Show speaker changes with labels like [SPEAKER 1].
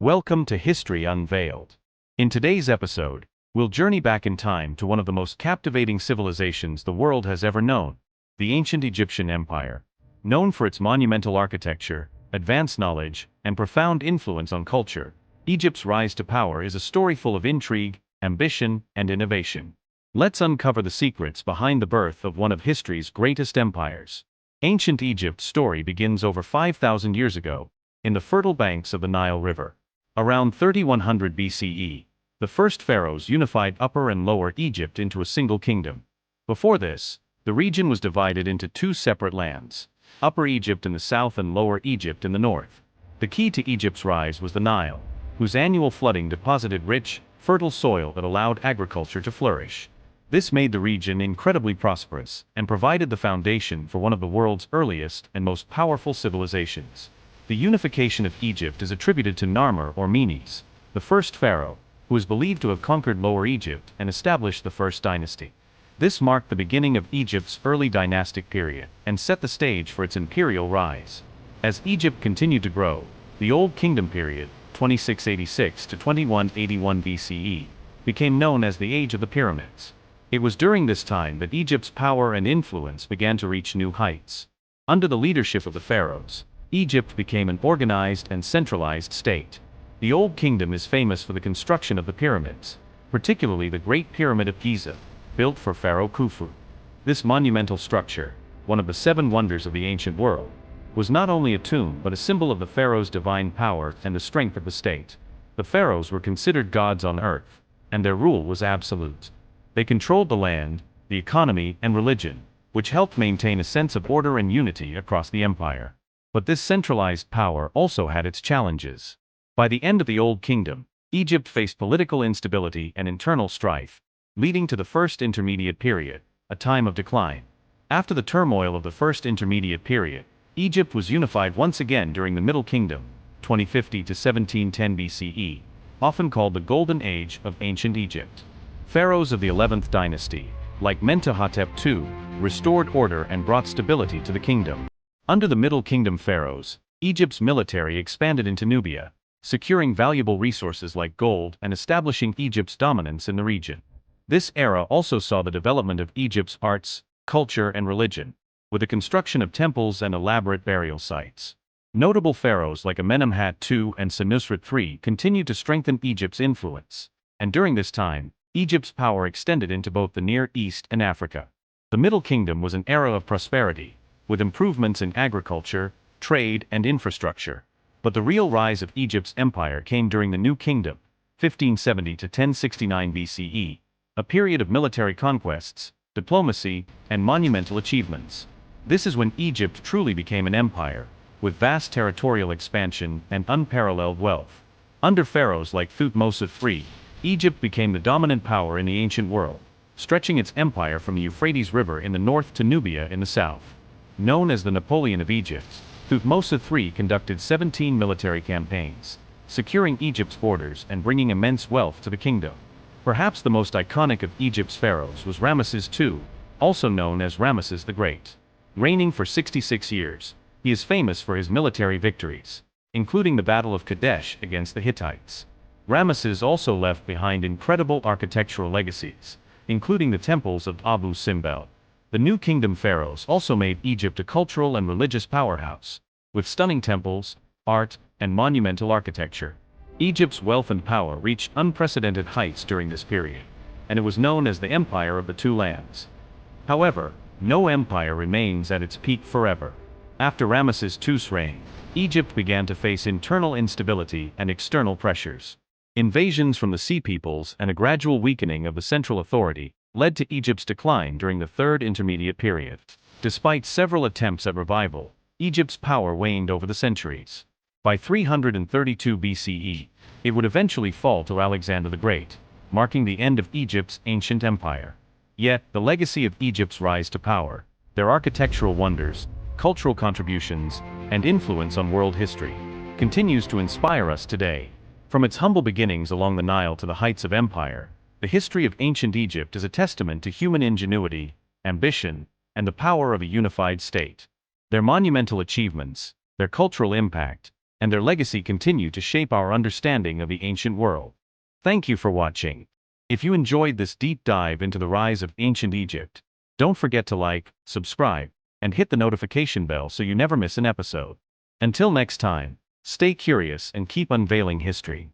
[SPEAKER 1] Welcome to History Unveiled. In today's episode, we'll journey back in time to one of the most captivating civilizations the world has ever known, the ancient Egyptian Empire. Known for its monumental architecture, advanced knowledge, and profound influence on culture, Egypt's rise to power is a story full of intrigue, ambition, and innovation. Let's uncover the secrets behind the birth of one of history's greatest empires. Ancient Egypt's story begins over 5,000 years ago, in the fertile banks of the Nile River. Around 3100 BCE, the first pharaohs unified Upper and Lower Egypt into a single kingdom. Before this, the region was divided into two separate lands, Upper Egypt in the south and Lower Egypt in the north. The key to Egypt's rise was the Nile, whose annual flooding deposited rich, fertile soil that allowed agriculture to flourish. This made the region incredibly prosperous and provided the foundation for one of the world's earliest and most powerful civilizations. The unification of Egypt is attributed to Narmer or Menes, the first pharaoh, who is believed to have conquered Lower Egypt and established the first dynasty. This marked the beginning of Egypt's early dynastic period and set the stage for its imperial rise. As Egypt continued to grow, the Old Kingdom period, 2686 to 2181 BCE, became known as the Age of the Pyramids. It was during this time that Egypt's power and influence began to reach new heights. Under the leadership of the pharaohs, Egypt became an organized and centralized state. The Old Kingdom is famous for the construction of the pyramids, particularly the Great Pyramid of Giza, built for Pharaoh Khufu. This monumental structure, one of the seven wonders of the ancient world, was not only a tomb but a symbol of the pharaoh's divine power and the strength of the state. The pharaohs were considered gods on earth, and their rule was absolute. They controlled the land, the economy, and religion, which helped maintain a sense of order and unity across the empire. But this centralized power also had its challenges. By the end of the Old Kingdom, Egypt faced political instability and internal strife, leading to the First Intermediate Period, a time of decline. After the turmoil of the First Intermediate Period, Egypt was unified once again during the Middle Kingdom, 2050 to 1710 BCE, often called the Golden Age of Ancient Egypt. Pharaohs of the 11th dynasty, like Mentuhotep II, restored order and brought stability to the kingdom. Under the Middle Kingdom pharaohs, Egypt's military expanded into Nubia, securing valuable resources like gold and establishing Egypt's dominance in the region. This era also saw the development of Egypt's arts, culture, and religion, with the construction of temples and elaborate burial sites. Notable pharaohs like Amenemhat II and Senusret III continued to strengthen Egypt's influence, and during this time, Egypt's power extended into both the Near East and Africa. The Middle Kingdom was an era of prosperity, with improvements in agriculture, trade, and infrastructure. But the real rise of Egypt's empire came during the New Kingdom, 1570 to 1069 BCE, a period of military conquests, diplomacy, and monumental achievements. This is when Egypt truly became an empire, with vast territorial expansion and unparalleled wealth. Under pharaohs like Thutmose III, Egypt became the dominant power in the ancient world, stretching its empire from the Euphrates River in the north to Nubia in the south. Known as the Napoleon of Egypt, Thutmose III conducted 17 military campaigns, securing Egypt's borders and bringing immense wealth to the kingdom. Perhaps the most iconic of Egypt's pharaohs was Ramesses II, also known as Ramesses the Great. Reigning for 66 years, he is famous for his military victories, including the Battle of Kadesh against the Hittites. Ramesses also left behind incredible architectural legacies, including the temples of Abu Simbel. The New Kingdom pharaohs also made Egypt a cultural and religious powerhouse, with stunning temples, art, and monumental architecture. Egypt's wealth and power reached unprecedented heights during this period, and it was known as the Empire of the Two Lands. However, no empire remains at its peak forever. After Ramesses II's reign, Egypt began to face internal instability and external pressures. Invasions from the Sea Peoples and a gradual weakening of the central authority led to Egypt's decline during the Third Intermediate Period. Despite several attempts at revival, Egypt's power waned over the centuries. By 332 BCE, it would eventually fall to Alexander the Great, marking the end of Egypt's ancient empire. Yet, the legacy of Egypt's rise to power, their architectural wonders, cultural contributions, and influence on world history, continues to inspire us today. From its humble beginnings along the Nile to the heights of empire, the history of ancient Egypt is a testament to human ingenuity, ambition, and the power of a unified state. Their monumental achievements, their cultural impact, and their legacy continue to shape our understanding of the ancient world. Thank you for watching. If you enjoyed this deep dive into the rise of ancient Egypt, don't forget to like, subscribe, and hit the notification bell so you never miss an episode. Until next time, stay curious and keep unveiling history.